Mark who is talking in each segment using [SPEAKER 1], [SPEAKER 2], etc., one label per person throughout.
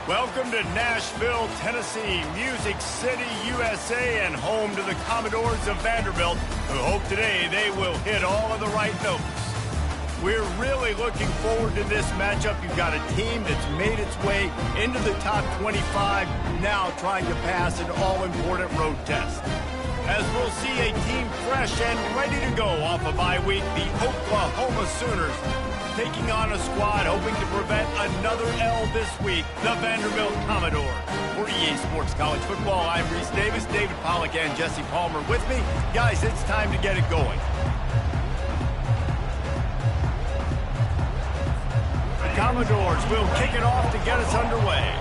[SPEAKER 1] Welcome to Nashville, Tennessee, Music City, USA, and home to the Commodores of Vanderbilt, who hope today they will hit all of the right notes. We're really looking forward to this matchup. You've got a team that's made its way into the top 25, now trying to pass an all-important road test. As we'll see a team fresh and ready to go off a bye week, the Oklahoma Sooners taking on a squad hoping to prevent another L this week, the Vanderbilt Commodores. For EA Sports College Football, I'm Reese Davis, David Pollack, and Jesse Palmer with me. Guys, it's time to get it going. The Commodores will kick it off to get us underway.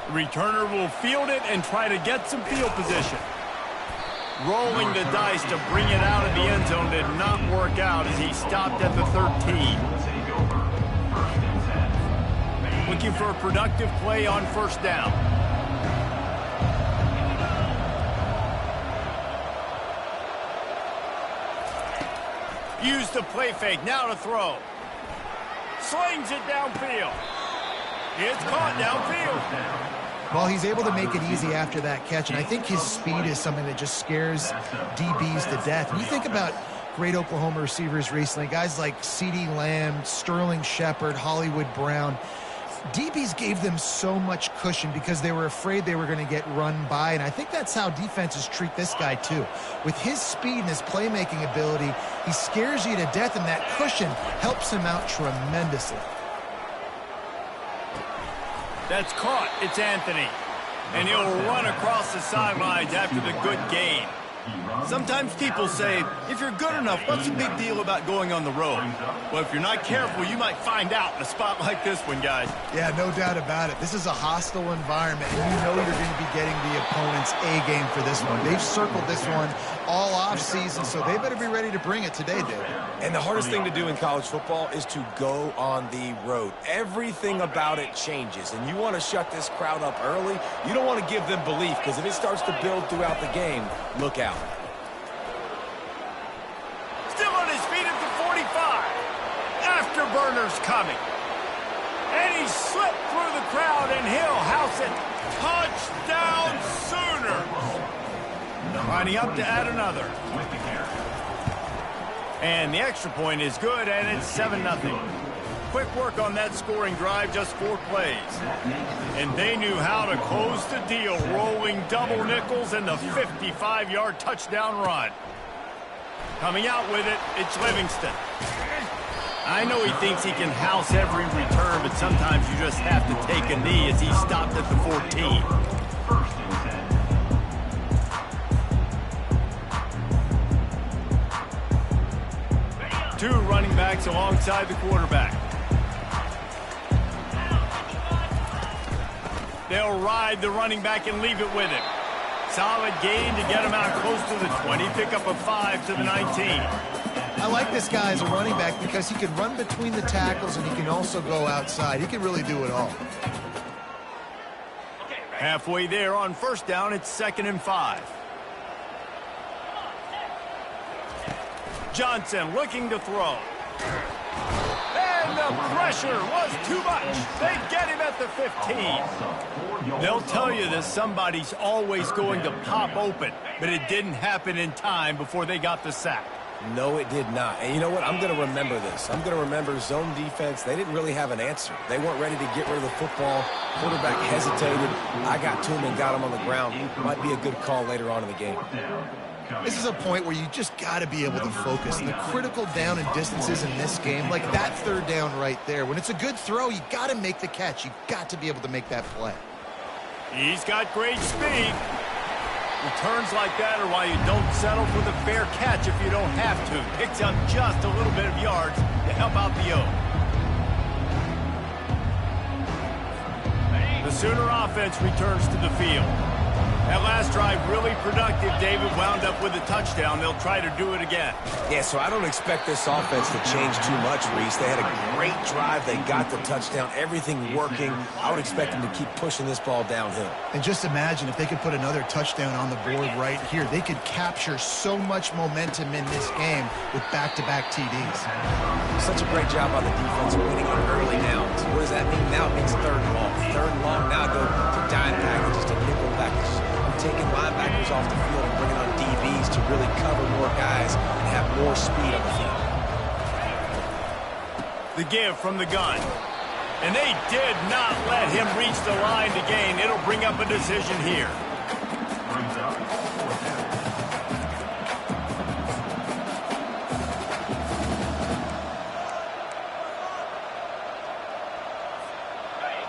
[SPEAKER 1] The returner will field it and try to get some field position. Rolling the dice to bring it out of the end zone did not work out as he stopped at the 13. Looking for a productive play on first down. Use the play fake, now to throw. Slings it downfield. It's caught downfield.
[SPEAKER 2] Well, he's able to make it easy after that catch, and I think his speed is something that just scares DBs to death. When you think about great Oklahoma receivers recently, guys like CeeDee Lamb, Sterling Shepard, Hollywood Brown, DBs gave them so much cushion because they were afraid they were going to get run by, and I think that's how defenses treat this guy too. With his speed and his playmaking ability, he scares you to death, and that cushion helps him out tremendously.
[SPEAKER 1] That's caught. It's Anthony. And he'll run across the sidelines after the good gain. Sometimes people say, if you're good enough, what's the big deal about going on the road? Well, if you're not careful, you might find out in a spot like this one, guys.
[SPEAKER 2] Yeah, no doubt about it. This is a hostile environment, and you know you're going to be getting the opponent's A game for this one. They've circled this one all offseason, so they better be ready to bring it today, David.
[SPEAKER 3] And the hardest thing to do in college football is to go on the road. Everything about it changes, and you want to shut this crowd up early. You don't want to give them belief, because if it starts to build throughout the game, look out.
[SPEAKER 1] Still on his feet at the 45. Afterburners coming. And he slipped through the crowd, and he'll house it. Touchdown Sooners. Lining up to add another. And the extra point is good, and it's 7-0. Quick work on that scoring drive, just 4 plays. And they knew how to close the deal, rolling double nickels and the 55-yard touchdown run. Coming out with it, it's Livingston. I know he thinks he can house every return, but sometimes you just have to take a knee as he stopped at the 14. Two running backs alongside the quarterback. They'll ride the running back and leave it with him. Solid gain to get him out close to the 20. Pick up a 5 to the 19.
[SPEAKER 2] I like this guy as a running back because he can run between the tackles and he can also go outside. He can really do it all.
[SPEAKER 1] Halfway there on first down, it's 2nd and 5. Johnson looking to throw. And the pressure was too much. They get him at the 15. They'll tell you that somebody's always going to pop open, but it didn't happen in time before they got the sack.
[SPEAKER 3] No, it did not. And you know what? I'm going to remember this. I'm going to remember zone defense. They didn't really have an answer. They weren't ready to get rid of the football. Quarterback hesitated. I got to him and got him on the ground. Might be a good call later on in the game.
[SPEAKER 2] This is a point where you just got to be able to focus. And the critical down and distances in this game, like that 3rd down right there, when it's a good throw, you got to make the catch. You got to be able to make that play.
[SPEAKER 1] He's got great speed. Returns like that are why you don't settle for the fair catch if you don't have to. Picks up just a little bit of yards to help out the O. The Sooner offense returns to the field. That last drive really productive. David wound up with a touchdown. They'll try to do it again.
[SPEAKER 3] Yeah, so I don't expect this offense to change too much, Reese. They had a great drive. They got the touchdown. Everything working. I would expect them to keep pushing this ball downhill.
[SPEAKER 2] And just imagine if they could put another touchdown on the board right here. They could capture so much momentum in this game with back-to-back TDs.
[SPEAKER 3] Such a great job on the defense winning on early downs. What does that mean? Now it means third and long. Third and long, now go to dime packages, to nickel packages. Taking linebackers off the field and bringing on DBs to really cover more guys and have more speed on the field.
[SPEAKER 1] The give from the gun. And they did not let him reach the line to gain. It'll bring up a decision here.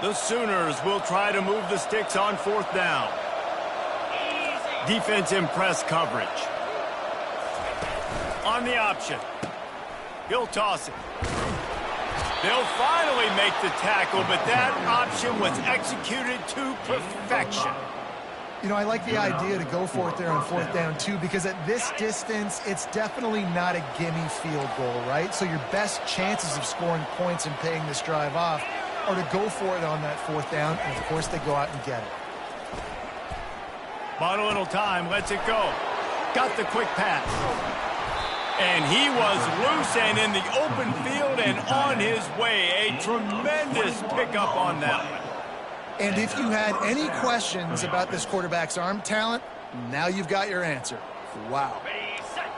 [SPEAKER 1] The Sooners will try to move the sticks on fourth down. Defense in press coverage. On the option. He'll toss it. They'll finally make the tackle, but that option was executed to perfection.
[SPEAKER 2] You know, I like the idea to go for it there on fourth down, too, because at this distance, it's definitely not a gimme field goal, right? So your best chances of scoring points and paying this drive off are to go for it on that fourth down, and, of course, they go out and get it.
[SPEAKER 1] Bought a little time, lets it go. Got the quick pass. And he was loose and in the open field and on his way. A tremendous pickup on that one.
[SPEAKER 2] And if you had any questions about this quarterback's arm talent, now you've got your answer. Wow.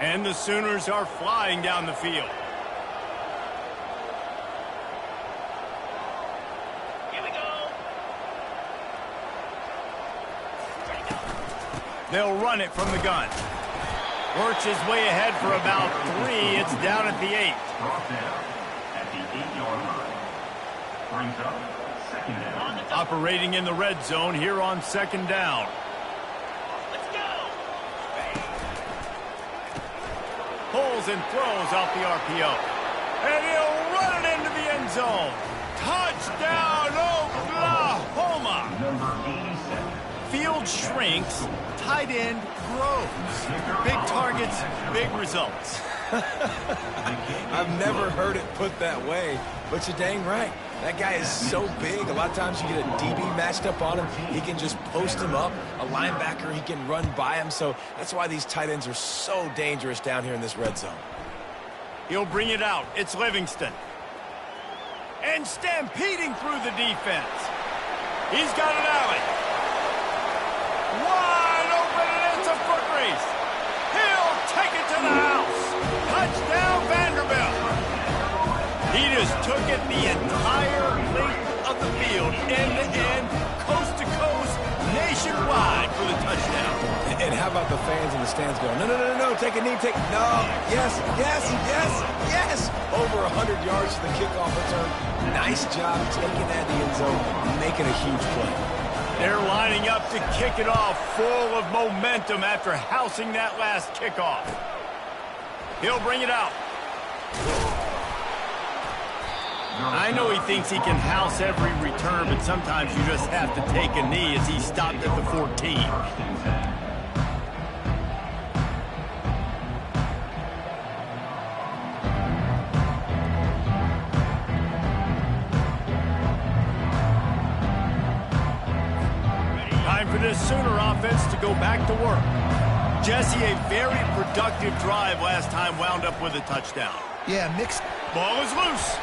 [SPEAKER 1] And the Sooners are flying down the field. They'll run it from the gun. Works his way ahead for about 3. It's down at the 8.
[SPEAKER 4] At the 8-yard line. Brings up second down.
[SPEAKER 1] Operating in the red zone here on second down.
[SPEAKER 4] Let's go.
[SPEAKER 1] Pulls and throws off the RPO. And he'll run it into the end zone. Touchdown, Oklahoma.
[SPEAKER 4] Number 87.
[SPEAKER 1] Field shrinks, tight end grows. Big targets, big results.
[SPEAKER 3] I've never heard it put that way, but you're dang right. That guy is so big. A lot of times you get a DB matched up on him. He can just post him up. A linebacker, he can run by him. So that's why these tight ends are so dangerous down here in this red zone.
[SPEAKER 1] He'll bring it out. It's Livingston. And stampeding through the defense. He's got an alley. Wide open, and it's a foot race. He'll take it to the house. Touchdown, Vanderbilt. He just took it the entire length of the field, end-to-end, coast-to-coast, nationwide for the touchdown.
[SPEAKER 3] And how about the fans in the stands going, no, take a knee, no, yes. Over 100 yards to the kickoff return. Nice job taking that in the end zone, making a huge play.
[SPEAKER 1] They're lining up to kick it off full of momentum after housing that last kickoff. He'll bring it out. I know he thinks he can house every return, but sometimes you just have to take a knee as he stopped at the 14. Time for this Sooner offense to go back to work. Jesse, a very productive drive last time, wound up with a touchdown.
[SPEAKER 2] Yeah, mixed.
[SPEAKER 1] Ball is loose.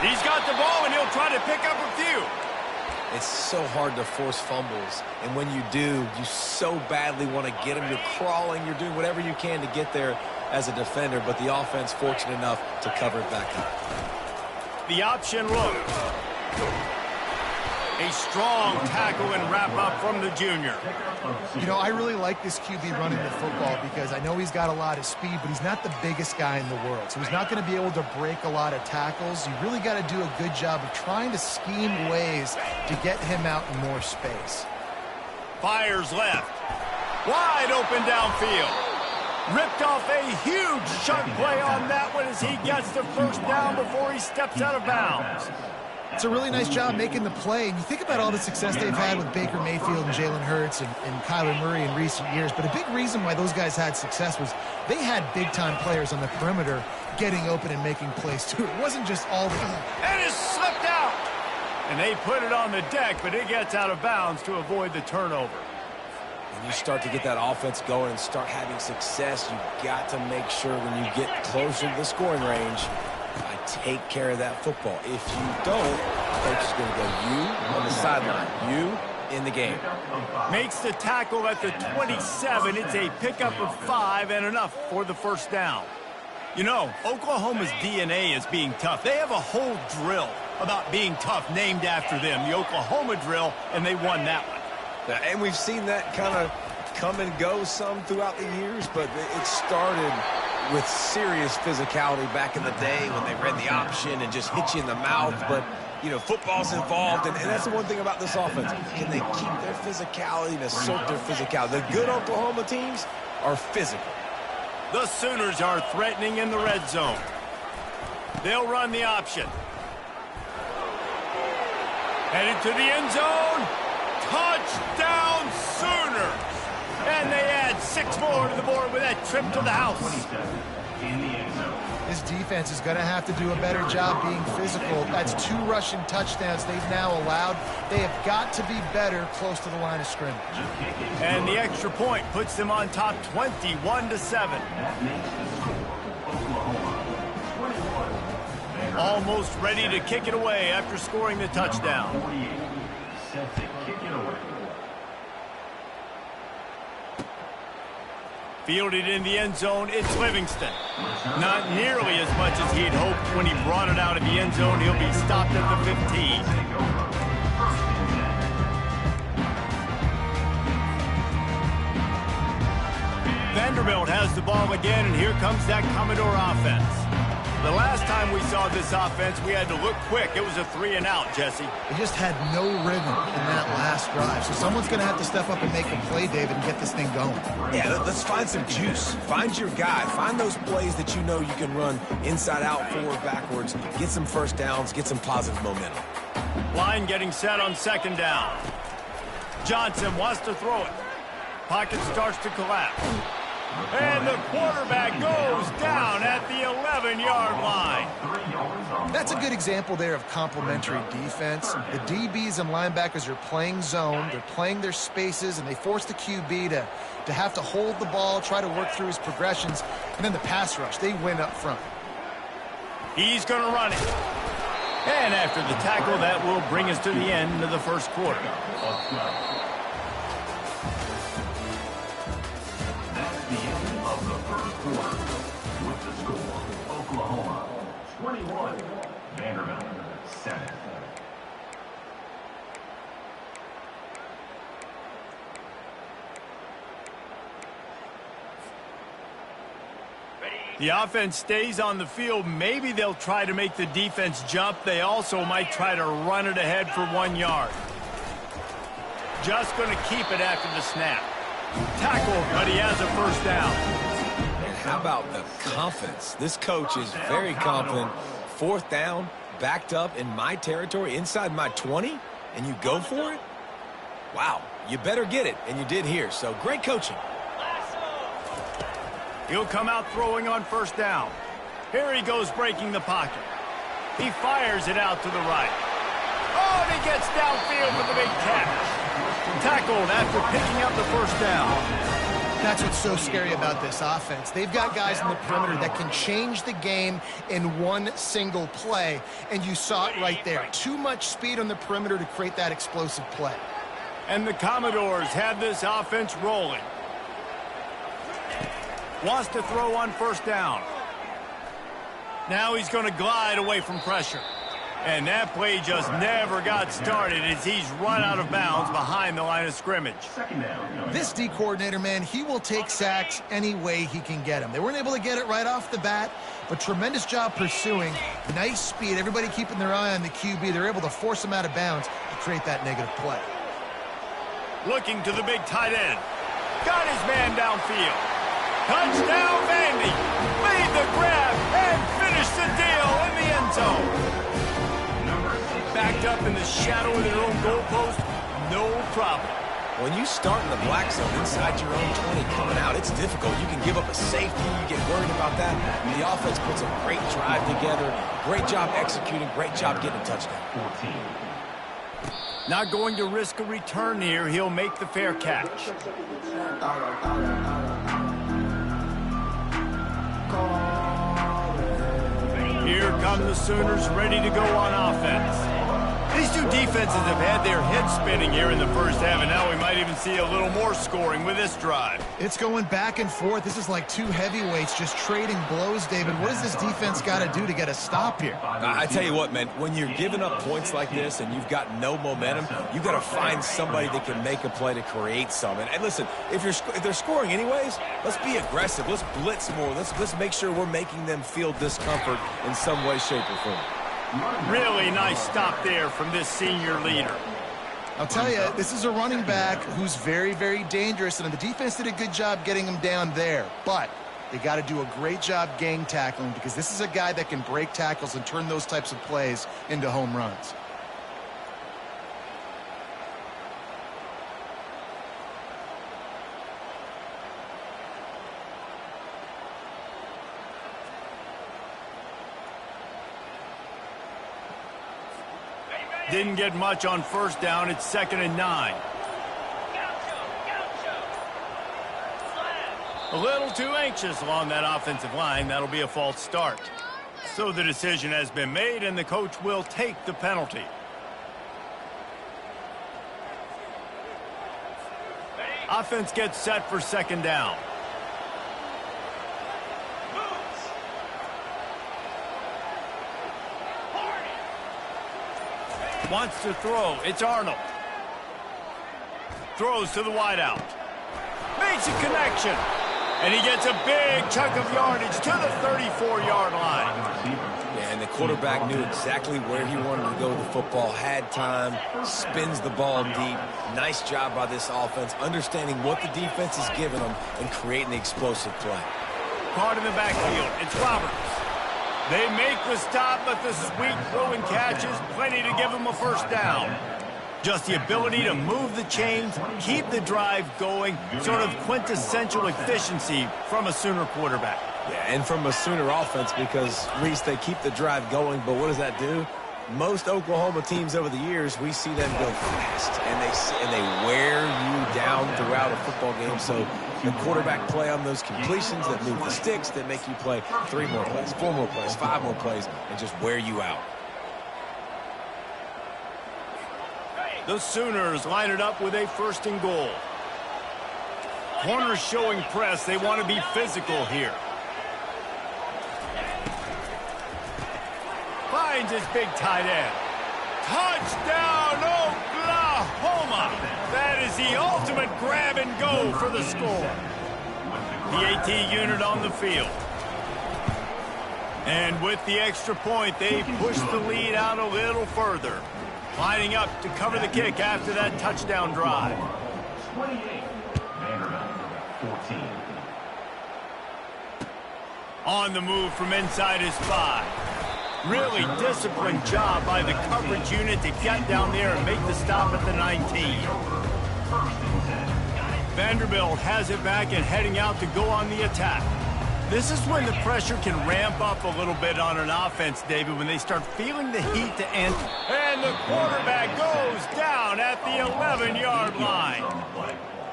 [SPEAKER 1] He's got the ball, and he'll try to pick up a few.
[SPEAKER 3] It's so hard to force fumbles, and when you do, you so badly want to get them. You're crawling, you're doing whatever you can to get there as a defender, but the offense fortunate enough to cover it back up.
[SPEAKER 1] The option look. A strong tackle and wrap-up from the junior.
[SPEAKER 2] You know, I really like this QB running the football because I know he's got a lot of speed, but he's not the biggest guy in the world. So he's not going to be able to break a lot of tackles. You really got to do a good job of trying to scheme ways to get him out in more space.
[SPEAKER 1] Fires left. Wide open downfield. Ripped off a huge chunk play on that one as he gets the first down before he steps out of bounds.
[SPEAKER 2] It's a really nice job making the play. And you think about all the success they've had with Baker Mayfield and Jalen Hurts and Kyler Murray in recent years. But a big reason why those guys had success was they had big-time players on the perimeter getting open and making plays, too. It wasn't just all the...
[SPEAKER 1] And it slipped out. And they put it on the deck, but it gets out of bounds to avoid the turnover.
[SPEAKER 3] When you start to get that offense going and start having success, you've got to make sure when you get closer to the scoring range, I take care of that football. If you don't, coach is going to go you on the sideline, you in the game.
[SPEAKER 1] Makes the tackle at the 27. It's a pickup of 5 and enough for the first down. You know, Oklahoma's DNA is being tough. They have a whole drill about being tough named after them, the Oklahoma drill, and they won that one.
[SPEAKER 3] And we've seen that kind of come and go some throughout the years, but it started with serious physicality back in the day when they ran the option and just hit you in the mouth. But, you know, football's involved, and that's the one thing about this offense. Can they keep their physicality and assert their physicality? The good Oklahoma teams are physical.
[SPEAKER 1] The Sooners are threatening in the red zone. They'll run the option. Headed to the end zone. Touchdown Sooners! And they add 6 more to the board with that trip to the house.
[SPEAKER 2] This defense is going to have to do a better job being physical. That's 2 rushing touchdowns they've now allowed. They have got to be better close to the line of scrimmage.
[SPEAKER 1] And the extra point puts them on top 21-7. Almost ready to kick it away after scoring the touchdown. Fielded in the end zone, it's Livingston. Not nearly as much as he'd hoped when he brought it out of the end zone. He'll be stopped at the 15. Vanderbilt has the ball again, and here comes that Commodore offense. The last time we saw this offense, we had to look quick. It was a 3-and-out, Jesse.
[SPEAKER 2] They just had no rhythm in that last drive. So someone's going to have to step up and make a play, David, and get this thing going.
[SPEAKER 3] Yeah, let's find some juice. Find your guy. Find those plays that you know you can run inside out, forward, backwards. Get some first downs. Get some positive momentum.
[SPEAKER 1] Line getting set on 2nd down. Johnson wants to throw it. Pocket starts to collapse. And the quarterback goes down at the 11-yard line.
[SPEAKER 2] That's a good example there of complementary defense. The DBs and linebackers are playing zone. They're playing their spaces, and they force the QB to have to hold the ball, try to work through his progressions. And then the pass rush, they win up front.
[SPEAKER 1] He's going to run it. And after the tackle, that will bring us to the end of the first quarter.
[SPEAKER 4] With the score, Oklahoma 21, Vanderbilt 7.
[SPEAKER 1] The offense stays on the field. Maybe they'll try to make the defense jump. They also might try to run it ahead for 1 yard. Just going to keep it after the snap. Tackle, but he has a first down.
[SPEAKER 3] And how about the confidence? This coach is very confident. 4th down, backed up in my territory, inside my 20, and you go for it? Wow, you better get it, and you did here. So great coaching.
[SPEAKER 1] He'll come out throwing on 1st down. Here he goes breaking the pocket. He fires it out to the right. Oh, and he gets downfield with the big catch. Tackled after picking up the 1st down.
[SPEAKER 2] That's what's so scary about this offense. They've got guys in the perimeter that can change the game in one single play, and you saw it right there. Too much speed on the perimeter to create that explosive play.
[SPEAKER 1] And the Commodores have this offense rolling. Wants to throw on 1st down. Now he's going to glide away from pressure. And that play just never got started as he's run out of bounds behind the line of scrimmage.
[SPEAKER 2] This D coordinator, man, he will take sacks any way he can get them. They weren't able to get it right off the bat, but tremendous job pursuing. Nice speed. Everybody keeping their eye on the QB. They're able to force him out of bounds to create that negative play.
[SPEAKER 1] Looking to the big tight end. Got his man downfield. Touchdown, Vandy. Made the grab and finished the deal in the end zone.
[SPEAKER 3] Back When you start in the black zone inside your own 20 coming out, it's difficult. You can give up a safety. You get worried about that. The offense puts a great drive together. Great job executing. Great job getting a touchdown.
[SPEAKER 4] 14.
[SPEAKER 1] Not going to risk a return here. He'll make the fair catch. Here come the Sooners ready to go on offense. These two defenses have had their heads spinning here in the first half, and now we might even see a little more scoring with this drive.
[SPEAKER 2] It's going back and forth. This is like two heavyweights just trading blows, David. What does this defense got to do to get a stop here?
[SPEAKER 3] I tell you what, man, when you're giving up points like this and you've got no momentum, you've got to find somebody that can make a play to create some. And listen, if they're scoring anyways, let's be aggressive. Let's blitz more. Let's make sure we're making them feel discomfort in some way, shape, or form.
[SPEAKER 1] Really nice stop there from this senior leader.
[SPEAKER 2] I'll tell you, this is a running back who's very, very dangerous, and the defense did a good job getting him down there. But they got to do a great job gang tackling, because this is a guy that can break tackles and turn those types of plays into home runs.
[SPEAKER 1] Didn't get much on first down. It's 2nd and 9. A little too anxious along that offensive line. That'll be a false start. So the decision has been made, and the coach will take the penalty. Offense gets set for 2nd down. Wants to throw. It's Arnold. Throws to the wideout. Makes a connection. And he gets a big chunk of yardage to the 34-yard line.
[SPEAKER 3] Yeah, and the quarterback knew exactly where he wanted to go with the football, had time, spins the ball deep. Nice job by this offense, understanding what the defense is giving them and creating the explosive play.
[SPEAKER 1] Caught in the backfield. It's Roberts. They make the stop, but the sweet throw and catch is plenty to give them a first down. Just the ability to move the chains, keep the drive going, sort of quintessential efficiency from a Sooner quarterback.
[SPEAKER 3] Yeah, and from a Sooner offense, because, Reese, they keep the drive going, but what does that do? Most Oklahoma teams over the years, we see them go fast, and they wear you down throughout a football game. So the quarterback play on those completions that move the sticks, that make you play 3 more plays, 4 more plays, 5 more plays, and just wear you out.
[SPEAKER 1] The Sooners line it up with a 1st and goal. Corners showing press. They want to be physical here. Finds his big tight end. Touchdown, Oklahoma! That is the ultimate grab and go for the score. The AT unit on the field. And with the extra point, they push the lead out a little further. Lining up to cover the kick after that touchdown drive.
[SPEAKER 4] 28. Vanderbilt, 14.
[SPEAKER 1] On the move from inside his 5. Really disciplined job by the coverage unit to get down there and make the stop at the 19. Vanderbilt has it back and heading out to go on the attack. This is when the pressure can ramp up a little bit on an offense, David, when they start feeling the heat to end. And the quarterback goes down at the 11-yard line.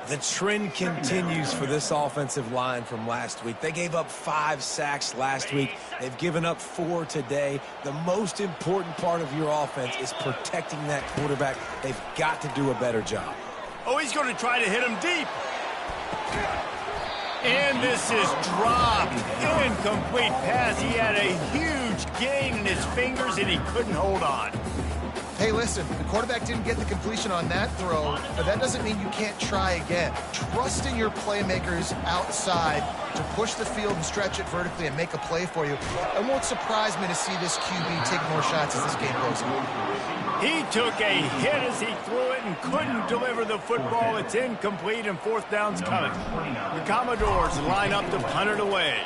[SPEAKER 3] The trend continues for this offensive line from last week. They gave up 5 sacks last week. They've given up 4 today. The most important part of your offense is protecting that quarterback. They've got to do a better job.
[SPEAKER 1] Oh, he's going to try to hit him deep. And this is dropped. Incomplete pass. He had a huge gain in his fingers, and he couldn't hold on.
[SPEAKER 2] Hey, listen, the quarterback didn't get the completion on that throw, but that doesn't mean you can't try again. Trust in your playmakers outside to push the field and stretch it vertically and make a play for you. It won't surprise me to see this QB take more shots as this game goes on.
[SPEAKER 1] He took a hit as he threw it and couldn't deliver the football. It's incomplete, and 4th down's coming. The Commodores line up to punt it away.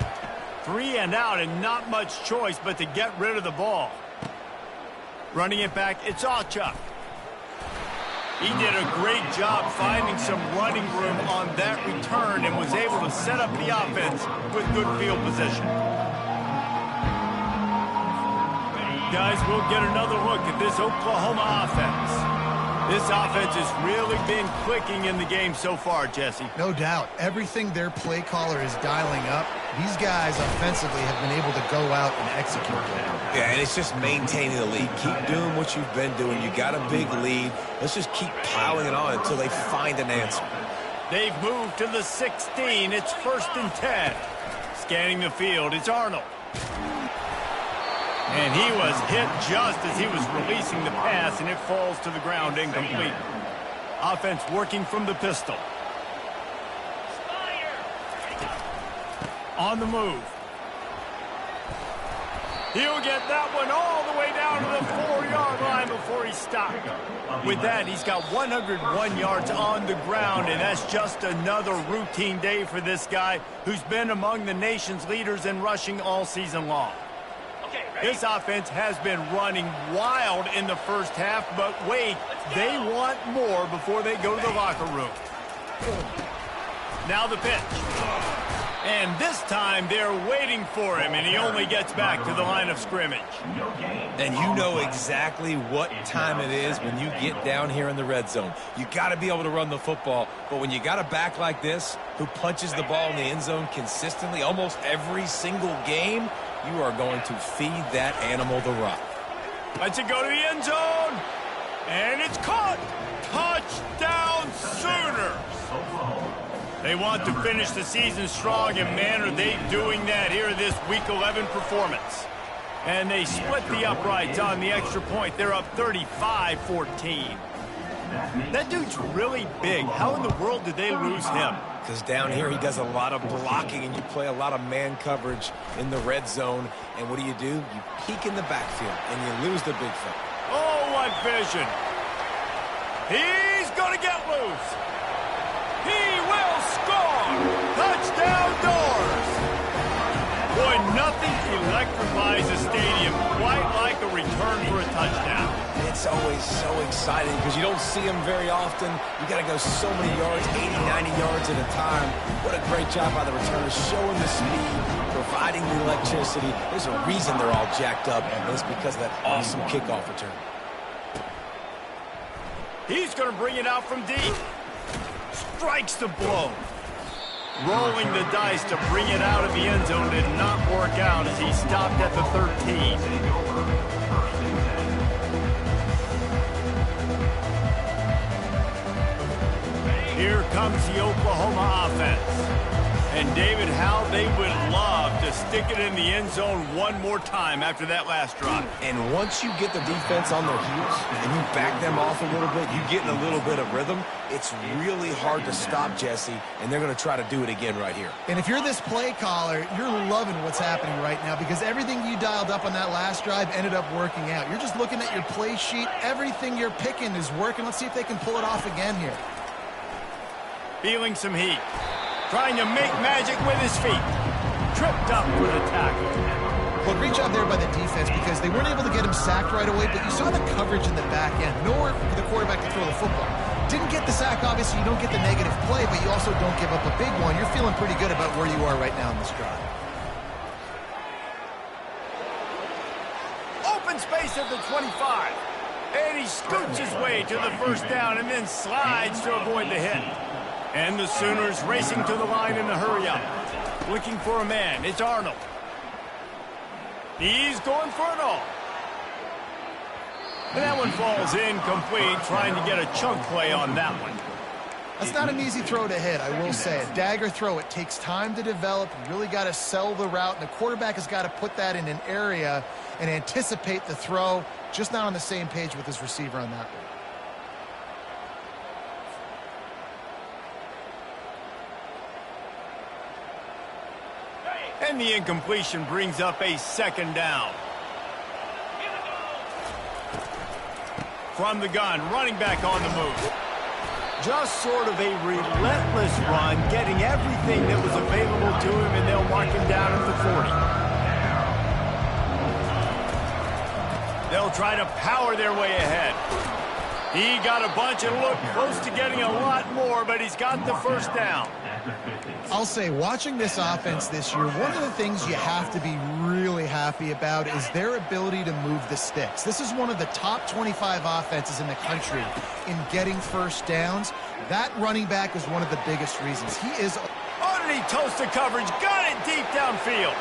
[SPEAKER 1] 3 and out, and not much choice but to get rid of the ball. Running it back, it's Allchuck. He did a great job finding some running room on that return and was able to set up the offense with good field position. Guys, we'll get another look at this Oklahoma offense. This offense has really been clicking in the game so far, Jesse.
[SPEAKER 2] No doubt. Everything their play caller is dialing up, these guys offensively have been able to go out and execute it.
[SPEAKER 3] Yeah, and it's just maintaining the lead. Keep doing what you've been doing. You got a big lead. Let's just keep piling it on until they find an answer.
[SPEAKER 1] They've moved to the 16. It's 1st and 10. Scanning the field, it's Arnold. And he was hit just as he was releasing the pass, and it falls to the ground incomplete. Offense working from the pistol. On the move. He'll get that one all the way down to the 4-yard line before he stopped. With that, he's got 101 yards on the ground, and that's just another routine day for this guy who's been among the nation's leaders in rushing all season long. This offense has been running wild in the first half, but wait, they want more before they go to the locker room. Now the pitch. And this time they're waiting for him, and he only gets back to the line of scrimmage.
[SPEAKER 3] And you know exactly what time it is when you get down here in the red zone. You got to be able to run the football, but when you got a back like this who punches the ball in the end zone consistently almost every single game, you are going to feed that animal the rock.
[SPEAKER 1] Lets it go to the end zone. And it's caught. Touchdown Sooners. They want to finish the season strong, and man, are they doing that here in this Week 11 performance. And they split the uprights on the extra point. They're up 35-14. That dude's really big. How in the world did they lose him?
[SPEAKER 3] Because down here he does a lot of blocking, and you play a lot of man coverage in the red zone. And what do? You peek in the backfield, and you lose the big fella.
[SPEAKER 1] Oh, what vision. He's going to get loose. He will score. Touchdown Doors. Boy, nothing electrifies a stadium quite like a return for a touchdown.
[SPEAKER 3] It's always so exciting because you don't see them very often. You got to go so many yards, 80, 90 yards at a time. What a great job by the returners, showing the speed, providing the electricity. There's a reason they're all jacked up, and it's because of that awesome kickoff return.
[SPEAKER 1] He's going to bring it out from deep. Strikes the blow. Rolling the dice to bring it out of the end zone did not work out as he stopped at the 13. Here comes the Oklahoma offense. And David, how they would love to stick it in the end zone one more time after that last drive.
[SPEAKER 3] And once you get the defense on their heels and you back them off a little bit, you get in a little bit of rhythm, it's really hard to stop, Jesse, and they're going to try to do it again right here.
[SPEAKER 2] And if you're this play caller, you're loving what's happening right now because everything you dialed up on that last drive ended up working out. You're just looking at your play sheet. Everything you're picking is working. Let's see if they can pull it off again here.
[SPEAKER 1] Feeling some heat. Trying to make magic with his feet. Tripped up for the tackle.
[SPEAKER 2] Well, great job there by the defense because they weren't able to get him sacked right away, but you saw the coverage in the back end. Nowhere for the quarterback to throw the football. Didn't get the sack, obviously. You don't get the negative play, but you also don't give up a big one. You're feeling pretty good about where you are right now in this drive.
[SPEAKER 1] Open space at the 25. And he scoots his way to the first down and then slides to avoid the hit. And the Sooners racing to the line in a hurry-up. Looking for a man. It's Arnold. He's going for it all. And that one falls incomplete, trying to get a chunk play on that one.
[SPEAKER 2] That's not an easy throw to hit, I will say. A dagger throw, it takes time to develop. You really got to sell the route, and the quarterback has got to put that in an area and anticipate the throw. Just not on the same page with his receiver on that one.
[SPEAKER 1] And the incompletion brings up a second down. From the gun, running back on the move. Just sort of a relentless run, getting everything that was available to him, and they'll mark him down at the 40. They'll try to power their way ahead. He got a bunch and looked close to getting a lot more, but he's got the first down.
[SPEAKER 2] I'll say, watching this offense this year, one of the things you have to be really happy about is their ability to move the sticks. This is one of the top 25 offenses in the country in getting first downs. That running back is one of the biggest reasons. He is...
[SPEAKER 1] Underneath toasted coverage, got it deep downfield.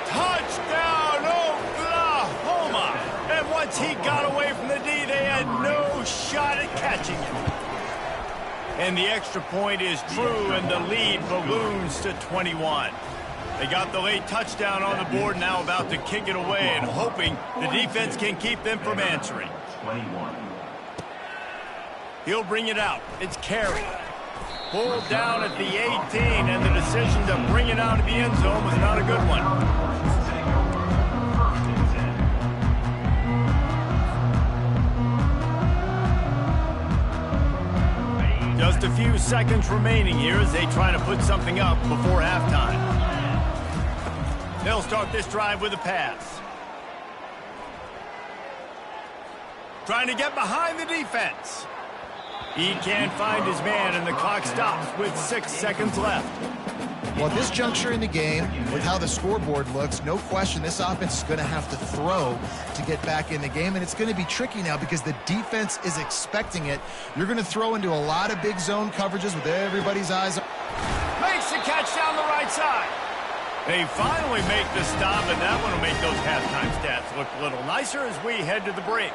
[SPEAKER 1] Touchdown, Oklahoma! And once he got away from the D, they had no shot at catching him. And the extra point is true, and the lead balloons to 21. They got the late touchdown on the board, now about to kick it away and hoping the defense can keep them from answering.
[SPEAKER 4] 21.
[SPEAKER 1] He'll bring it out. It's Carey. Pulled down at the 18, and the decision to bring it out of the end zone was not a good one. Just a few seconds remaining here as they try to put something up before halftime. They'll start this drive with a pass. Trying to get behind the defense. He can't find his man, and the clock stops with 6 seconds left.
[SPEAKER 2] Well, at this juncture in the game, with how the scoreboard looks, no question this offense is going to have to throw to get back in the game, and it's going to be tricky now because the defense is expecting it. You're going to throw into a lot of big zone coverages with everybody's eyes on.
[SPEAKER 1] Makes the catch down the right side. They finally make the stop, and that one will make those halftime stats look a little nicer as we head to the break.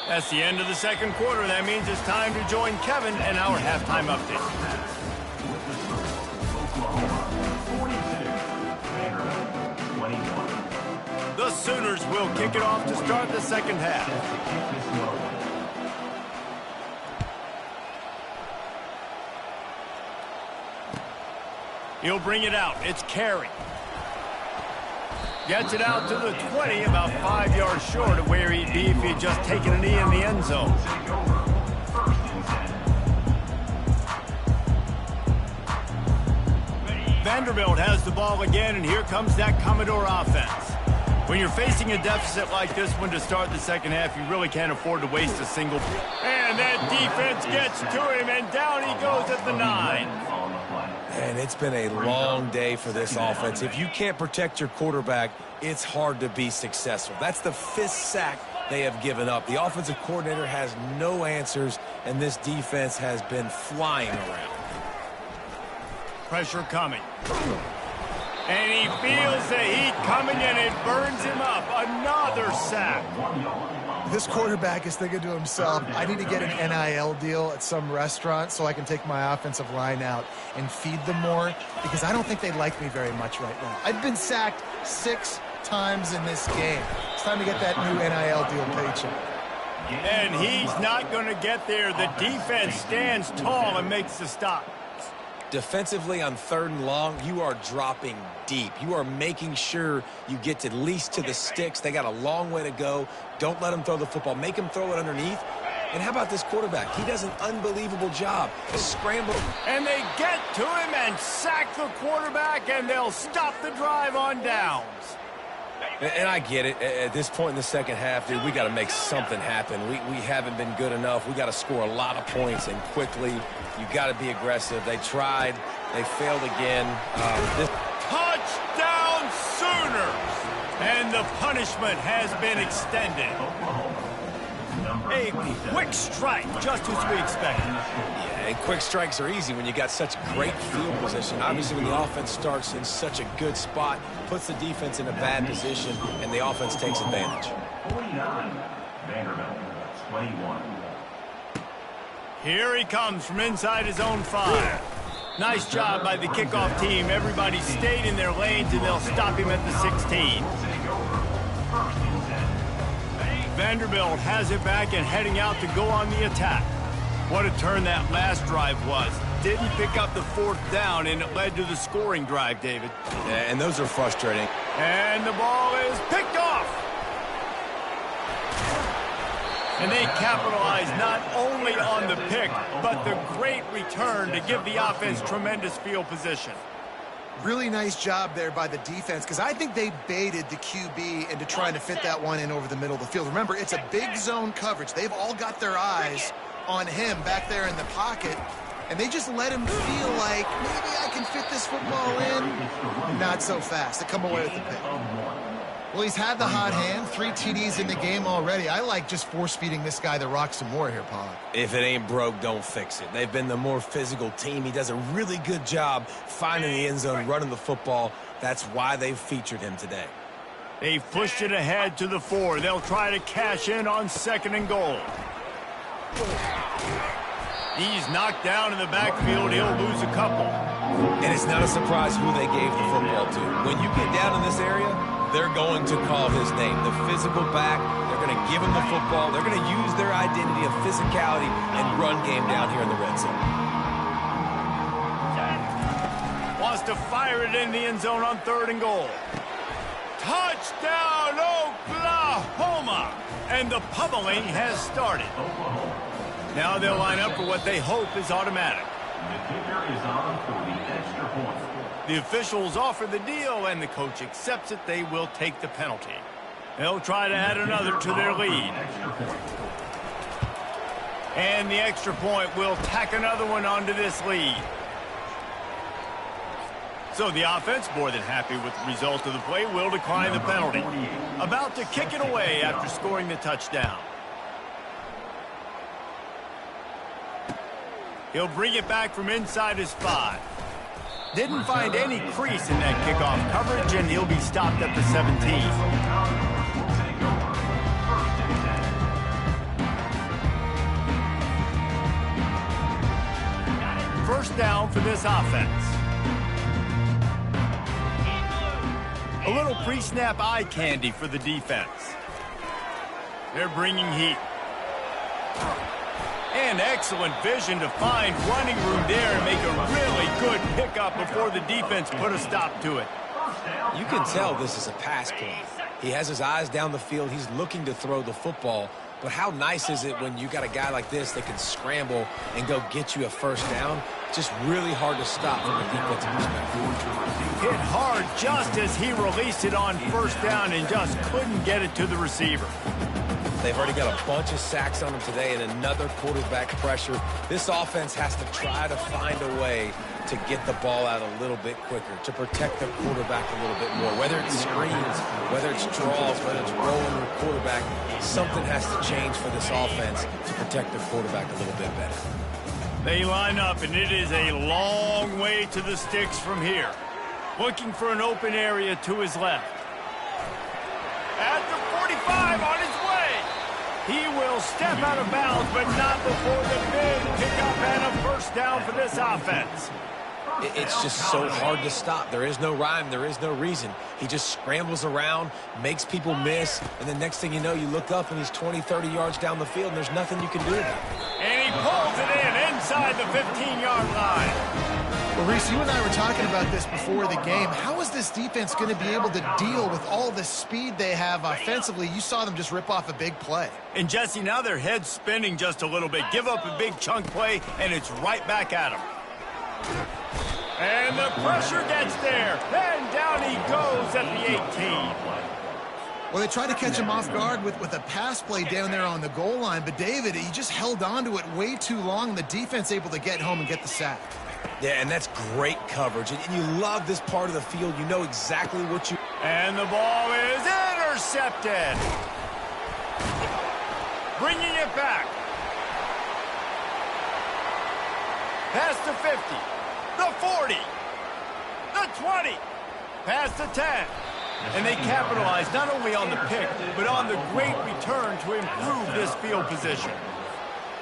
[SPEAKER 1] That's the end of the second quarter. That means it's time to join Kevin and our halftime update. The Sooners will kick it off to start the second half. He'll bring it out. It's Carey. Gets it out to the 20, about 5 yards short of where he'd be if he'd just taken a knee in the end zone. Vanderbilt has the ball again, and here comes that Commodore offense. When you're facing a deficit like this one to start the second half, you really can't afford to waste a single. And that defense gets to him, and down he goes at the 9.
[SPEAKER 3] And it's been a long day for this offense. If you can't protect your quarterback, it's hard to be successful. That's the 5th sack they have given up. The offensive coordinator has no answers, and this defense has been flying around.
[SPEAKER 1] Pressure coming. And he feels the heat coming, and it burns him up. Another sack.
[SPEAKER 2] This quarterback is thinking to himself, I need to get an NIL deal at some restaurant so I can take my offensive line out and feed them more, because I don't think they like me very much right now. I've been sacked 6 times in this game. It's time to get that new NIL deal paycheck.
[SPEAKER 1] And he's not going to get there. The defense stands tall and makes the stop.
[SPEAKER 3] Defensively on 3rd and long, you are dropping deep. You are making sure you get at least to the sticks. They got a long way to go. Don't let them throw the football. Make them throw it underneath. And how about this quarterback? He does an unbelievable job. A scramble.
[SPEAKER 1] And they get to him and sack the quarterback, and they'll stop the drive on downs.
[SPEAKER 3] And I get it. At this point in the second half, dude, we got to make something happen. We haven't been good enough. We got to score a lot of points and quickly. You got to be aggressive. They tried. They failed again.
[SPEAKER 1] Touchdown Sooners! And the punishment has been extended. A quick strike, just as we expected.
[SPEAKER 3] Yeah, and quick strikes are easy when you got such great field position. Obviously, when the offense starts in such a good spot, puts the defense in a bad position, and the offense takes advantage.
[SPEAKER 4] 49, Vanderbilt, 21.
[SPEAKER 1] Here he comes from inside his own 5. Nice job by the kickoff team. Everybody stayed in their lanes, and they'll stop him at the 16. Vanderbilt has it back and heading out to go on the attack. What a turn that last drive was. Didn't pick up the 4th down, and it led to the scoring drive, David.
[SPEAKER 3] Yeah, and those are frustrating.
[SPEAKER 1] And the ball is picked off. And they capitalize not only on the pick, but the great return to give the offense tremendous field position.
[SPEAKER 2] Really nice job there by the defense, because I think they baited the QB into trying to fit that one in over the middle of the field. Remember, it's a big zone coverage. They've all got their eyes on him back there in the pocket, and they just let him feel like, maybe I can fit this football in. Not so fast. They come away with the pick. Well, he's had the hot hand, 3 TDs in the game already. I like just force-feeding this guy the rock some more here, Paul.
[SPEAKER 3] If it ain't broke, don't fix it. They've been the more physical team. He does a really good job finding the end zone, running the football. That's why they've featured him today.
[SPEAKER 1] They've pushed it ahead to the 4. They'll try to cash in on 2nd and goal. He's knocked down in the backfield. He'll lose a couple.
[SPEAKER 3] And it's not a surprise who they gave the football to. When you get down in this area, they're going to call his name. The physical back, they're going to give him the football. They're going to use their identity of physicality and run game down here in the red zone.
[SPEAKER 1] Wants to fire it in the end zone on 3rd and goal. Touchdown, Oklahoma! And the pummeling has started. Now they'll line up for what they hope is automatic.
[SPEAKER 4] The kicker is on for the extra point.
[SPEAKER 1] The officials offer the deal, and the coach accepts it. They will take the penalty. They'll try to add another to their lead. And the extra point will tack another one onto this lead. So the offense, more than happy with the result of the play, will decline the penalty. About to kick it away after scoring the touchdown. He'll bring it back from inside his 5. Didn't find any crease in that kickoff coverage, and he'll be stopped at the 17. First down for this offense. A little pre-snap eye candy for the defense. They're bringing heat. And excellent vision to find running room there and make a really good pickup before the defense put a stop to it.
[SPEAKER 3] You can tell this is a pass play. He has his eyes down the field. He's looking to throw the football. But how nice is it when you got a guy like this that can scramble and go get you a first down? Just really hard to stop from a defensive perspective.
[SPEAKER 1] Hit hard just as he released it on first down and just couldn't get it to the receiver.
[SPEAKER 3] They've already got a bunch of sacks on them today and another quarterback pressure. This offense has to try to find a way to get the ball out a little bit quicker, to protect the quarterback a little bit more. Whether it's screens, whether it's draws, whether it's rolling the quarterback, something has to change for this offense to protect the quarterback a little bit better.
[SPEAKER 1] They line up, and it is a long way to the sticks from here. Looking for an open area to his left. At the 45 on his way. He will step out of bounds, but not before the big pickup and a first down for this offense.
[SPEAKER 3] It's just so hard to stop. There is no rhyme. There is no reason. He just scrambles around, makes people miss, and the next thing you know, you look up and he's 20, 30 yards down the field, and there's nothing you can do about it.
[SPEAKER 1] And he pulls it in inside the 15-yard line.
[SPEAKER 2] Well, Reese, you and I were talking about this before the game. How is this defense going to be able to deal with all the speed they have offensively? You saw them just rip off a big play.
[SPEAKER 1] And, Jesse, now their head's spinning just a little bit. Give up a big chunk play, and it's right back at them. And the pressure gets there. And down he goes at the 18.
[SPEAKER 2] Well, they tried to catch him off guard with a pass play down there on the goal line. But, David, he just held on to it way too long. The defense able to get home and get the sack.
[SPEAKER 3] Yeah, and that's great coverage. And you love this part of the field. You know exactly what you...
[SPEAKER 1] And the ball is intercepted. Bringing it back. Past the 50. The 40. The 20. Past the 10. And they capitalize not only on the pick, but on the great return to improve this field position.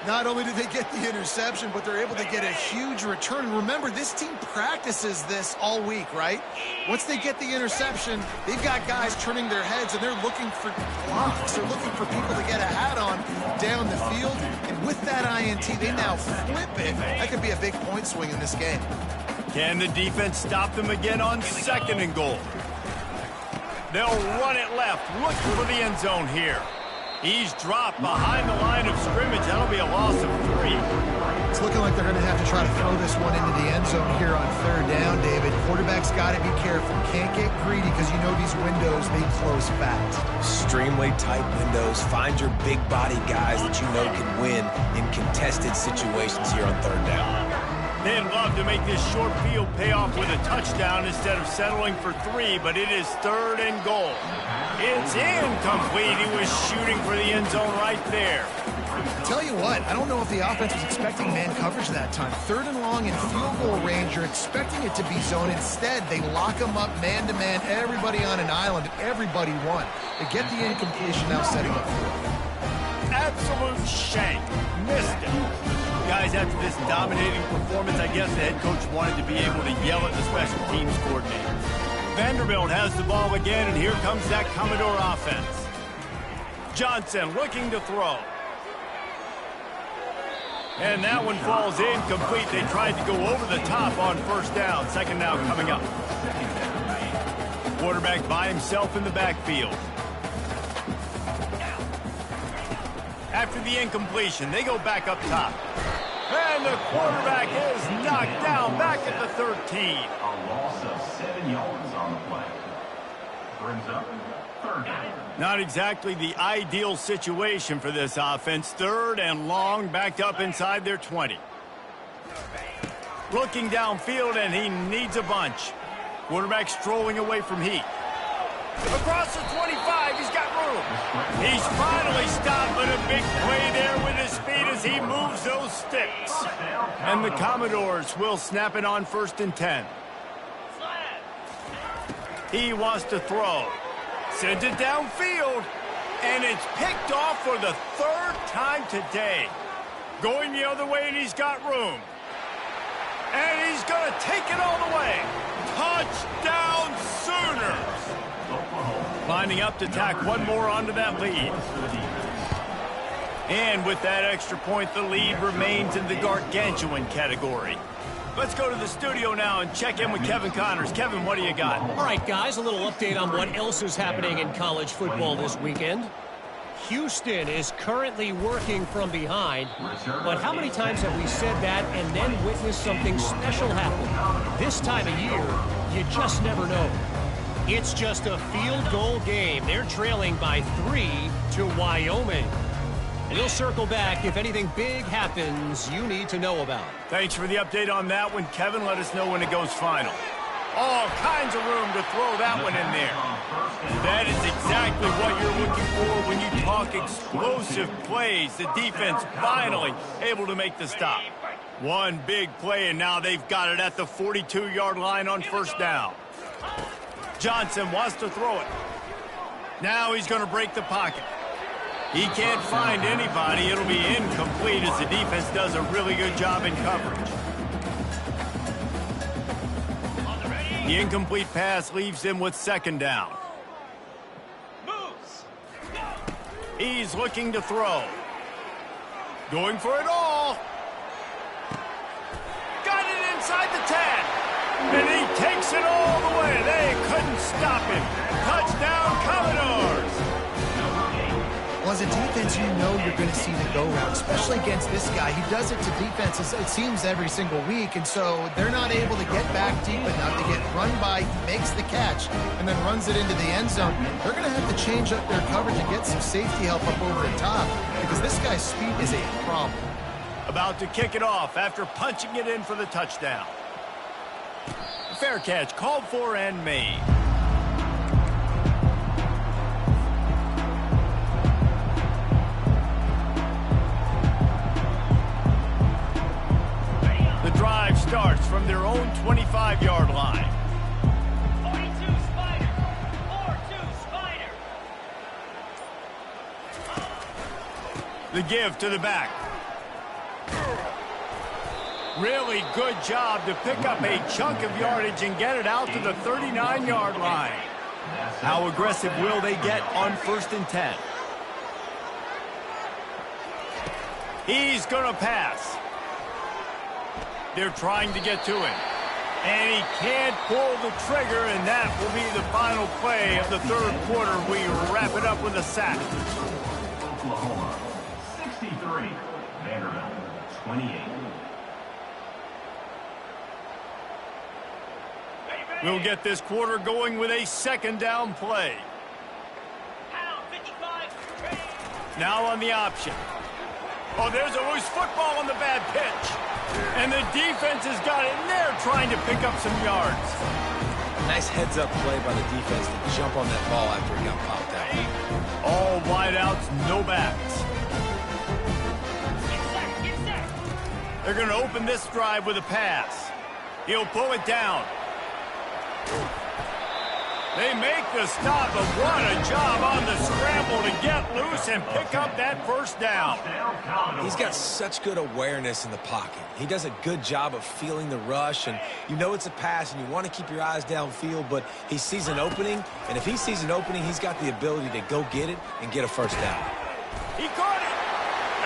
[SPEAKER 2] Not only did they get the interception, but they're able to get a huge return. And remember, this team practices this all week, right? Once they get the interception, they've got guys turning their heads, and they're looking for blocks. They're looking for people to get a hat on down the field. And with that INT, they now flip it. That could be a big point swing in this game.
[SPEAKER 1] Can the defense stop them again on 2nd and goal? They'll run it left, looking for the end zone here. He's dropped behind the line of scrimmage. That'll be a loss of 3.
[SPEAKER 2] It's looking like they're going to have to try to throw this one into the end zone here on 3rd down, David. Quarterback's got to be careful. Can't get greedy because you know these windows, they close fast.
[SPEAKER 3] Extremely tight windows. Find your big body guys that you know can win in contested situations here on 3rd down.
[SPEAKER 1] They'd love to make this short field pay off with a touchdown instead of settling for 3, but it is 3rd and goal. It's incomplete. He was shooting for the end zone right there.
[SPEAKER 2] Tell you what, I don't know if the offense was expecting man coverage that time. 3rd and long in field goal range, you're expecting it to be zone. Instead, they lock them up man-to-man, everybody on an island, and everybody won. They get the incompletion, now setting up 4th.
[SPEAKER 1] Absolute shank. Missed it. Guys, after this dominating performance, I guess the head coach wanted to be able to yell at the special teams coordinator. Vanderbilt has the ball again, and here comes that Commodore offense. Johnson looking to throw. And that one falls incomplete. They tried to go over the top on 1st down. 2nd down coming up. Quarterback by himself in the backfield. After the incompletion, they go back up top. And the quarterback is knocked down back at the 13.
[SPEAKER 4] A loss of 7 yards on the play. Brings up 3rd down.
[SPEAKER 1] Not exactly the ideal situation for this offense. 3rd and long, backed up inside their 20. Looking downfield, and he needs a bunch. Quarterback strolling away from heat. Across the 25, he's got room. He's finally stopped, but a big play there with his speed as he moves those sticks. And the Commodores will snap it on 1st and 10. He wants to throw. Sends it downfield, and it's picked off for the 3rd time today. Going the other way, and he's got room. And he's going to take it all the way. Touchdown Sooners! Lining up to tack one more onto that lead. And with that extra point, the lead remains in the gargantuan category. Let's go to the studio now and check in with Kevin Connors. Kevin, what do you got?
[SPEAKER 5] All right, guys, a little update on what else is happening in college football this weekend. Houston is currently working from behind, but how many times have we said that and then witnessed something special happen? This time of year, you just never know. It's just a field goal game. They're trailing by 3 to Wyoming. We'll circle back if anything big happens you need to know about.
[SPEAKER 1] Thanks for the update on that one, Kevin. Let us know when it goes final. All kinds of room to throw that one in there. That is exactly what you're looking for when you talk explosive plays. The defense finally able to make the stop. One big play, and now they've got it at the 42-yard line on 1st down. Johnson wants to throw it. Now he's going to break the pocket. He can't find anybody. It'll be incomplete as the defense does a really good job in coverage. The incomplete pass leaves him with 2nd down. He's looking to throw. Going for it all. Got it inside the 10. And he takes it all the way. They couldn't stop him. Touchdown, Commodores.
[SPEAKER 2] Well, as a defense, you know you're going to see the go-round, especially against this guy. He does it to defenses, it seems, every single week, and so they're not able to get back deep enough to get run by. He makes the catch and then runs it into the end zone. They're going to have to change up their coverage and get some safety help up over the top because this guy's speed is a problem.
[SPEAKER 1] About to kick it off after punching it in for the touchdown. Fair catch called for and made. The drive starts from their own 25-yard line.
[SPEAKER 6] 42 Spider. 4-2 Spider.
[SPEAKER 1] The give to the back. Really good job to pick up a chunk of yardage and get it out to the 39-yard line. How aggressive will they get on 1st and 10? He's going to pass. They're trying to get to him. And he can't pull the trigger, and that will be the final play of the 3rd quarter. We wrap it up with a sack.
[SPEAKER 4] Oklahoma, 63. Vanderbilt, 28.
[SPEAKER 1] We'll get this quarter going with a second down play.
[SPEAKER 6] Pound 55.
[SPEAKER 1] Now on the option. Oh, there's a loose football on the bad pitch. And the defense has got it in there trying to pick up some yards.
[SPEAKER 3] Nice heads-up play by the defense to jump on that ball after it got popped out.
[SPEAKER 1] All wideouts, no backs.
[SPEAKER 6] Get set.
[SPEAKER 1] They're going to open this drive with a pass. He'll pull it down. They make the stop, but what a job on the scramble to get loose and pick up that first down.
[SPEAKER 3] He's got such good awareness in the pocket. He does a good job of feeling the rush, and you know it's a pass, and you want to keep your eyes downfield, but he sees an opening, and if he sees an opening, he's got the ability to go get it and get a first down.
[SPEAKER 1] He caught it,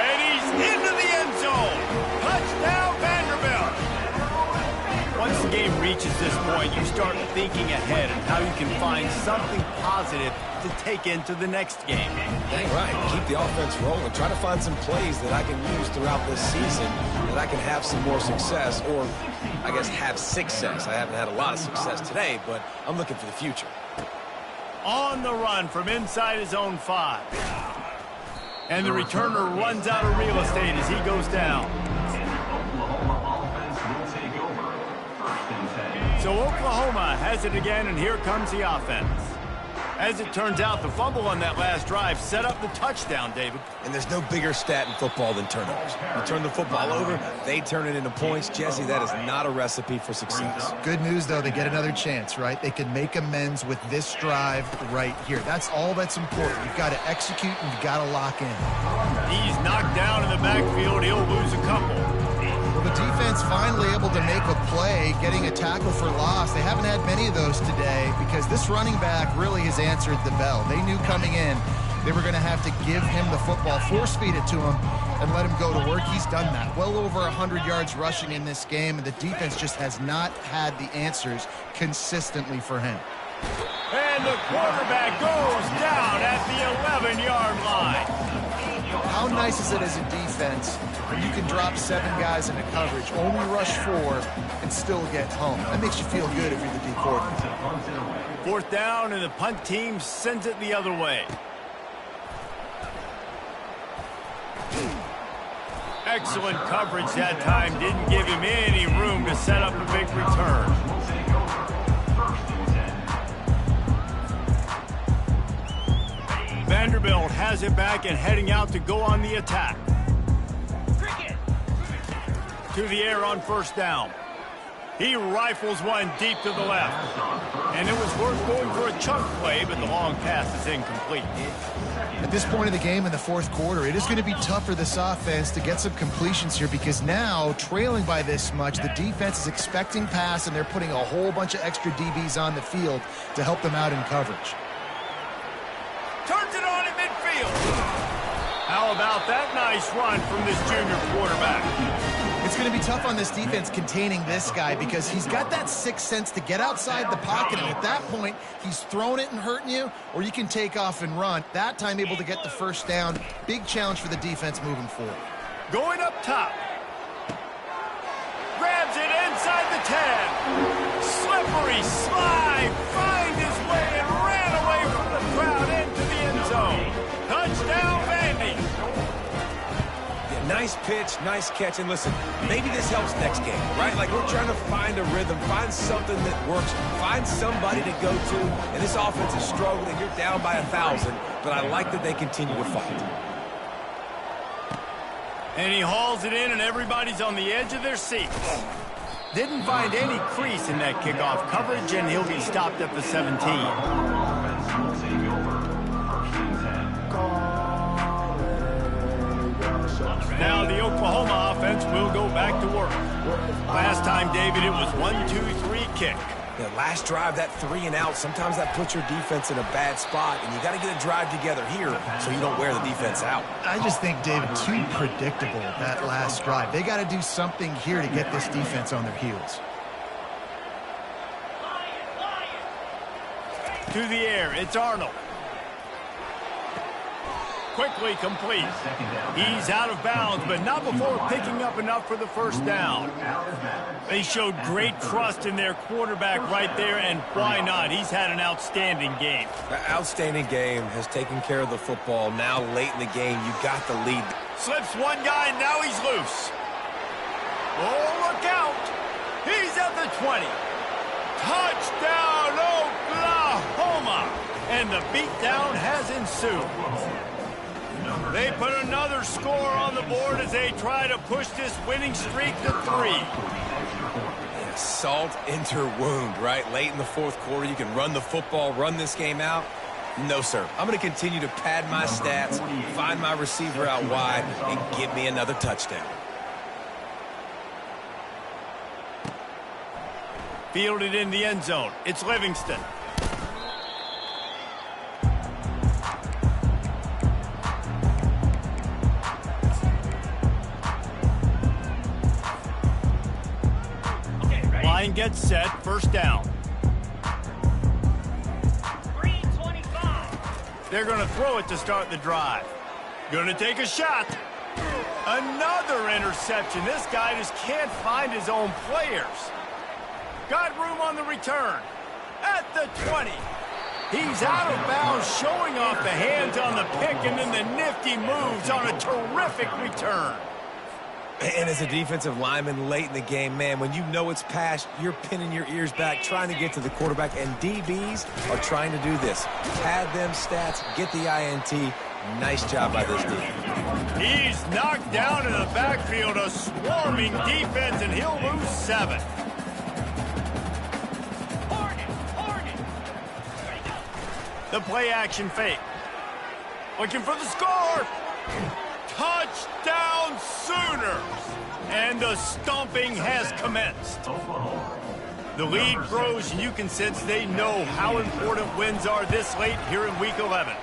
[SPEAKER 1] and he's into the end zone. Touchdown, Vanderbilt. Once the game reaches this point, you start thinking ahead and how you can find something positive to take into the next game.
[SPEAKER 3] Dang right. Keep the offense rolling. Try to find some plays that I can use throughout this season that I can have some more success, or I guess have success. I haven't had a lot of success today, but I'm looking for the future.
[SPEAKER 1] On the run from inside his own 5. And the returner runs out of real estate as he goes down. So Oklahoma has it again, and here comes the offense. As it turns out, the fumble on that last drive set up the touchdown, David.
[SPEAKER 3] And there's no bigger stat in football than turnovers. You turn the football over, they turn it into points. Jesse, that is not a recipe for success.
[SPEAKER 2] Good news, though, they get another chance, right? They can make amends with this drive right here. That's all that's important. You've got to execute, and you've got to lock in.
[SPEAKER 1] He's knocked down in the backfield. He'll lose a couple.
[SPEAKER 2] Well, the defense finally able to make a play, getting a tackle for loss. They haven't had many of those today because this running back really has answered the bell. They knew coming in they were going to have to give him the football, force-feed it to him, and let him go to work. He's done that. Well over 100 yards rushing in this game, and the defense just has not had the answers consistently for him.
[SPEAKER 1] And the quarterback goes down at the 11-yard line.
[SPEAKER 2] How nice is it as a defense when you can drop 7 guys into coverage, only rush 4, and still get home? That makes you feel good if you're the D coordinator.
[SPEAKER 1] 4th down, and the punt team sends it the other way. Excellent coverage that time. Didn't give him any room to set up a big return. Vanderbilt has it back and heading out to go on the attack. To the air on 1st down. He rifles one deep to the left. And it was worth going for a chunk play, but the long pass is incomplete.
[SPEAKER 2] At this point of the game in the 4th quarter, it is going to be tough for this offense to get some completions here because now, trailing by this much, the defense is expecting pass, and they're putting a whole bunch of extra DBs on the field to help them out in coverage.
[SPEAKER 1] Turns it on in midfield. How about that nice run from this junior quarterback?
[SPEAKER 2] It's going to be tough on this defense containing this guy because he's got that sixth sense to get outside the pocket, and at that point, he's throwing it and hurting you, or you can take off and run. That time able to get the first down. Big challenge for the defense moving forward.
[SPEAKER 1] Going up top. Grabs it inside the 10. Slippery slide. Find his way and ran away from the crowd into the end zone. Touchdown, Vandy.
[SPEAKER 3] Nice pitch, nice catch, and listen, maybe this helps next game, right? Like we're trying to find a rhythm, find something that works, find somebody to go to, and this offense is struggling. You're down by 1,000, but I like that they continue to fight.
[SPEAKER 1] And he hauls it in, and everybody's on the edge of their seats. Didn't find any crease in that kickoff coverage, and he'll be stopped at the 17. Now the Oklahoma offense will go back to work. Last time, David, it was 1-2-3 kick.
[SPEAKER 3] Yeah, last drive, that 3 and out, sometimes that puts your defense in a bad spot, and you got to get a drive together here so you don't wear the defense out.
[SPEAKER 2] I just think, David, too predictable, that last drive. They got to do something here to get this defense on their heels.
[SPEAKER 1] To the air, it's Arnold. quickly complete. He's out of bounds, but not before picking up enough for the first down. They showed great trust in their quarterback right there, and why not? He's had an outstanding game.
[SPEAKER 3] Outstanding game, has taken care of the football. Now late in the game, you got the lead.
[SPEAKER 1] Slips one guy, and now he's loose. Oh, look out. He's at the 20. Touchdown, Oklahoma! And the beatdown has ensued. They put another score on the board as they try to push this winning streak to 3.
[SPEAKER 3] Yeah, salt into her wound, right? Late in the fourth quarter, you can run the football, run this game out. No, sir. I'm going to continue to pad my stats, find my receiver out wide, and give me another touchdown.
[SPEAKER 1] Fielded in the end zone. It's Livingston. Line gets set. First down.
[SPEAKER 6] Green 25.
[SPEAKER 1] They're going to throw it to start the drive. Going to take a shot. Another interception. This guy just can't find his own players. Got room on the return. At the 20. He's out of bounds, showing off the hands on the pick, and then the nifty moves on a terrific return.
[SPEAKER 3] And as a defensive lineman late in the game, man, when you know it's past, you're pinning your ears back, trying to get to the quarterback, and DBs are trying to do this. Pad them stats, get the INT. Nice job by this defense.
[SPEAKER 1] He's knocked down in the backfield, a swarming defense, and he'll lose 7. The play-action fake. Looking for the score. Touchdown Sooners. And the stomping has commenced. The lead grows, and you can sense they know how important wins are this late here in Week 11.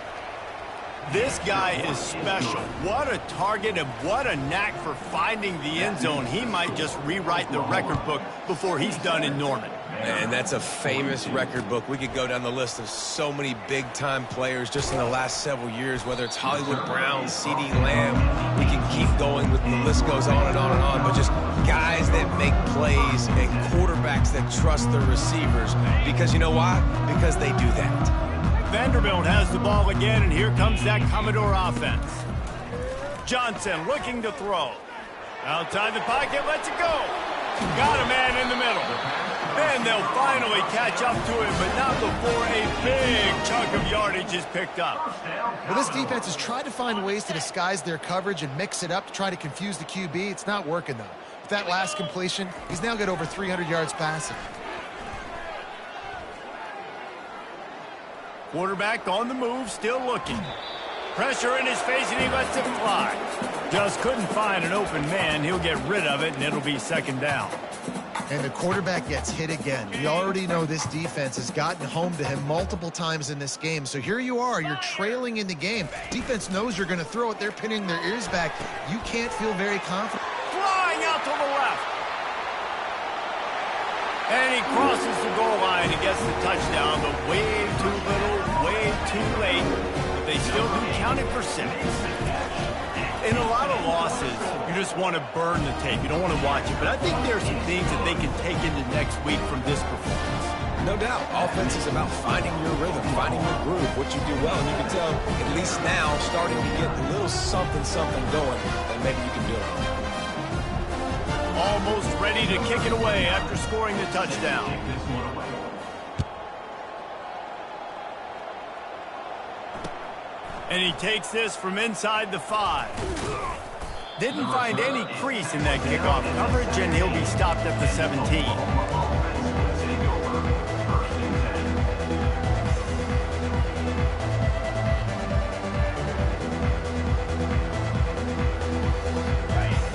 [SPEAKER 1] This guy is special. What a target and what a knack for finding the end zone. He might just rewrite the record book before he's done in Norman.
[SPEAKER 3] And that's a famous record book. We could go down the list of so many big-time players just in the last several years, whether it's Hollywood Brown, C.D. Lamb. We can keep going with the list goes on and on and on, but just guys that make plays and quarterbacks that trust their receivers. Because you know why? Because they do that.
[SPEAKER 1] Vanderbilt has the ball again, and here comes that Commodore offense. Johnson looking to throw. Outside the pocket, lets it go. Got a man in the middle. Then they'll finally catch up to him, but not before a big chunk of yardage is picked up.
[SPEAKER 2] Well, this defense has tried to find ways to disguise their coverage and mix it up to try to confuse the QB. It's not working, though. With that last completion, he's now got over 300 yards passing.
[SPEAKER 1] Quarterback on the move, still looking. Pressure in his face, and he lets it fly. Just couldn't find an open man. He'll get rid of it, and it'll be second down.
[SPEAKER 2] And the quarterback gets hit again. We already know this defense has gotten home to him multiple times in this game. So here you are, you're trailing in the game. Defense knows you're going to throw it. They're pinning their ears back. You can't feel very confident.
[SPEAKER 1] Flying out to the left. And he crosses the goal line and gets the touchdown, but way too little, way too late. But they still do count it for 6. In a lot of losses, you just want to burn the tape. You don't want to watch it. But I think there are some things that they can take into next week from this performance.
[SPEAKER 3] No doubt. Offense is about finding your rhythm, finding your groove, what you do well. And you can tell, at least now, starting to get a little something going, that maybe you can do it.
[SPEAKER 1] Almost ready to kick it away after scoring the touchdown. And he takes this from inside the 5. Didn't find any crease in that kickoff coverage, and he'll be stopped at the 17.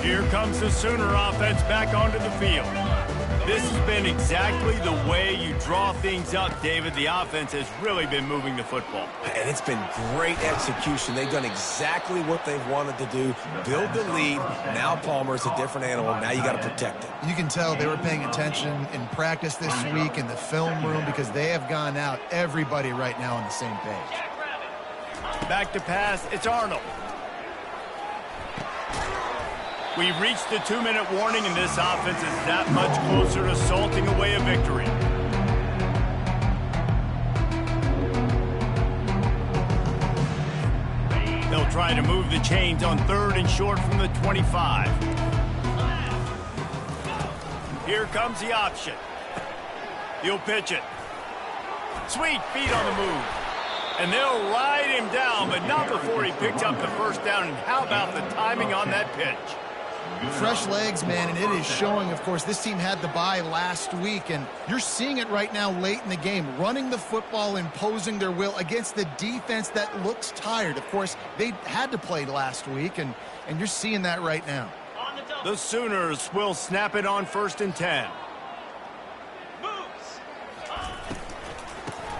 [SPEAKER 1] Here comes the Sooner offense back onto the field. This has been exactly the way you draw things up, David. The offense has really been moving the football.
[SPEAKER 3] And it's been great execution. They've done exactly what they've wanted to do. Build the lead. Now Palmer's a different animal. Now you got to protect it.
[SPEAKER 2] You can tell they were paying attention in practice this week in the film room because they have gone out, everybody right now on the same page.
[SPEAKER 1] Back to pass, it's Arnold. We've reached the 2-minute warning, and this offense is that much closer to salting away a victory. They'll try to move the chains on 3rd and short from the 25. Here comes the option. He'll pitch it. Sweet feet on the move. And they'll ride him down, but not before he picks up the first down. And how about the timing on that pitch?
[SPEAKER 2] Fresh legs, man, and it is showing. Of course, this team had the bye last week, and you're seeing it right now late in the game, running the football, imposing their will against the defense that looks tired. Of course, they had to play last week, and you're seeing that right now.
[SPEAKER 1] The Sooners will snap it on 1st and 10.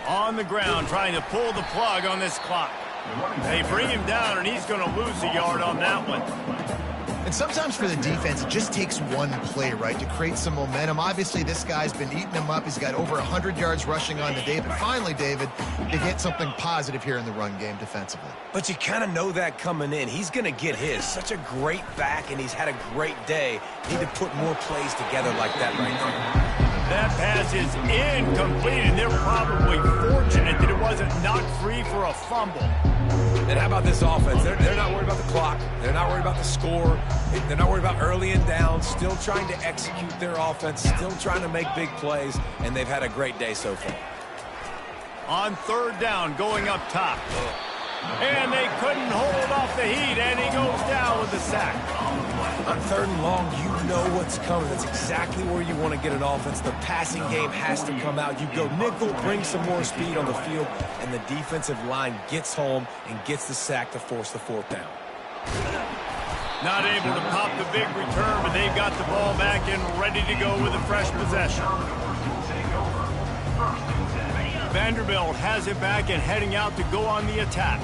[SPEAKER 1] On the ground, trying to pull the plug on this clock. They bring him down, and he's going to lose a yard on that one.
[SPEAKER 2] And sometimes for the defense, it just takes one play, right, to create some momentum. Obviously, this guy's been eating them up. He's got over 100 yards rushing on the day. But finally, David, they get something positive here in the run game defensively.
[SPEAKER 3] But you kind of know that coming in. He's going to get his. Such a great back, and he's had a great day. Need to put more plays together like that right there.
[SPEAKER 1] That pass is incomplete, and they're probably fortunate that it wasn't knocked free for a fumble.
[SPEAKER 3] And how about this offense? They're not worried about the clock. They're not worried about the score. They're not worried about early and down. Still trying to execute their offense. Still trying to make big plays. And they've had a great day so far.
[SPEAKER 1] On 3rd down, going up top. And they couldn't hold off the heat, and he goes down with the sack.
[SPEAKER 3] On 3rd and long, you know what's coming. That's exactly where you want to get an offense. The passing game has to come out. You go nickel, bring some more speed on the field, and the defensive line gets home and gets the sack to force the 4th down.
[SPEAKER 1] Not able to pop the big return, but they've got the ball back and ready to go with a fresh possession. Vanderbilt has it back and heading out to go on the attack.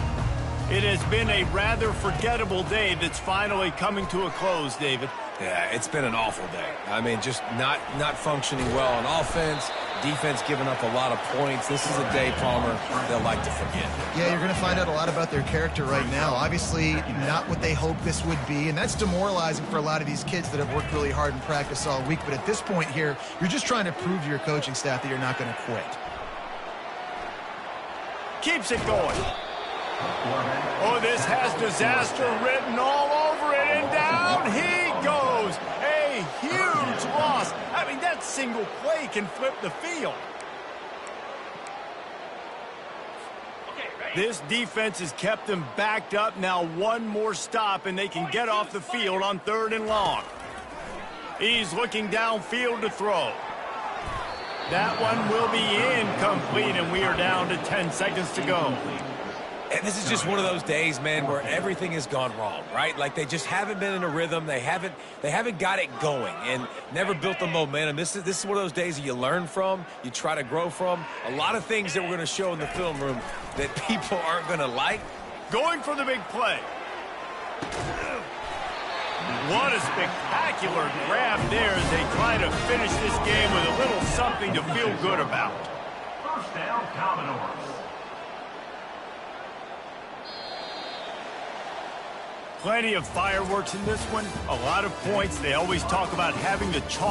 [SPEAKER 1] It has been a rather forgettable day that's finally coming to a close, David.
[SPEAKER 3] Yeah, it's been an awful day. I mean, just not functioning well on offense, defense giving up a lot of points. This is a day, Palmer, they'll like to forget.
[SPEAKER 2] Yeah, you're going to find out a lot about their character right now. Obviously, not what they hoped this would be, and that's demoralizing for a lot of these kids that have worked really hard in practice all week. But at this point here, you're just trying to prove to your coaching staff that you're not going to quit.
[SPEAKER 1] Keeps it going. Oh, this has disaster written all over it, and down he goes. A huge loss. I mean, that single play can flip the field. This defense has kept them backed up. Now one more stop, and they can get off the field on 3rd and long. He's looking downfield to throw. That one will be incomplete, and we are down to 10 seconds to go.
[SPEAKER 3] And this is just one of those days, man, where everything has gone wrong, right? Like they just haven't been in a rhythm. They haven't got it going and never built the momentum. This is one of those days that you learn from, you try to grow from. A lot of things that we're going to show in the film room that people aren't going to like.
[SPEAKER 1] Going for the big play. What a spectacular grab there as they try to finish this game with a little something to feel good about.
[SPEAKER 4] 1st down, Commodores.
[SPEAKER 1] Plenty of fireworks in this one. A lot of points. They always talk about having the chalk.